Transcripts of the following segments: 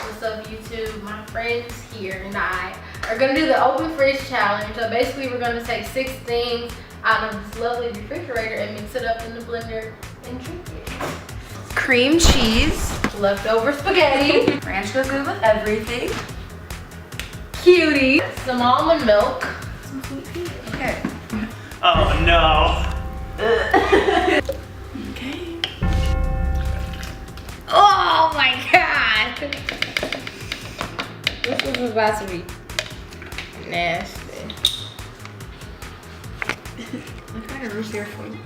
What's up, YouTube? My friends here and I are gonna do the open fridge challenge. So basically we're gonna take 6 things out of this lovely refrigerator and mix it up in the blender and drink it. Cream cheese. Leftover spaghetti. Ranch goes good with everything. Cutie. Some almond milk. Some sweet pea. Okay. Oh no. Okay. Oh my god! This was about to be nasty. I'm trying to roast here for you.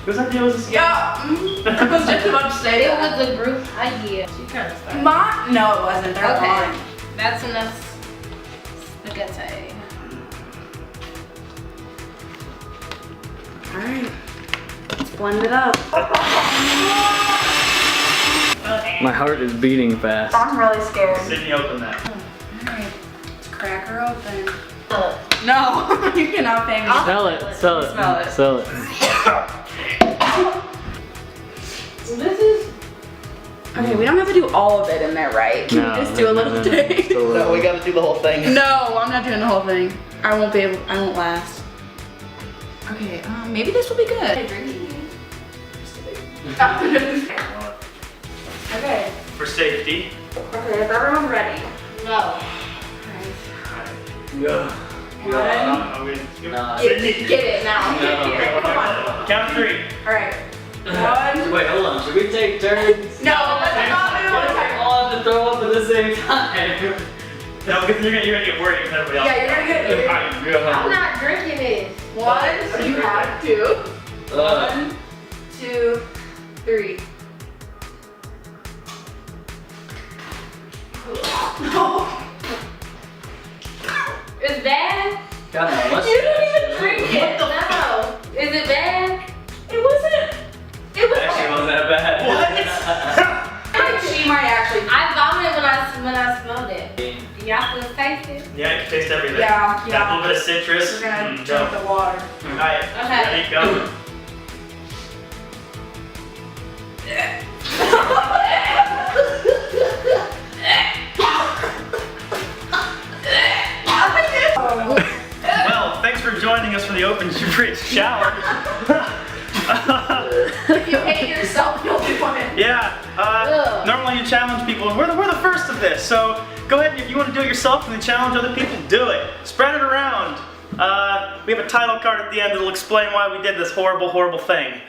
Whose idea was this? Yeah. I was just about to say It that. was a group idea. She kind of started. No, it wasn't. They're Okay. lying. That's enough spaghetti. All right. Let's blend it up. My heart is beating fast. I'm really scared. Sydney, open that. Alright, let's crack her open. Look. No, you cannot pay me. Sell it, sell it, Smell it. sell it. This is. Okay, we don't have to do all of it in there, right? Can we just do a little taste? Just a little. No, we gotta do the whole thing. No, I'm not doing the whole thing. I won't last. Okay, maybe this will be good. Okay. For safety. Okay, is everyone ready? No. Yeah. One. Nah. Get it now. No. Here, come on. Count 3. Alright. 1. Wait, hold on. Should we take turns? No, let's not do What if we it. all have to throw up at the same time? No, because you're gonna get worried with everybody else. Yeah, you're gonna get it. I'm not drinking this. 1, you have to. 1, 2, 3. No. It's bad? God, what's You didn't even drink it. No. Is it bad? It wasn't. It was. Actually, wasn't that bad. She might actually. I vomited when I smelled it. Y'all still taste it? Yeah, you can taste everything. Yeah, That little bit of citrus. We're gonna Go. drink the water. Alright, Okay. ready, go. Well, thanks for joining us for the open fridge shower. If you hate yourself, you'll be one. Yeah, normally you challenge people, and we're the first of this, so go ahead and if you want to do it yourself and then challenge other people, do it. Spread it around. We have a title card at the end that'll explain why we did this horrible, horrible thing.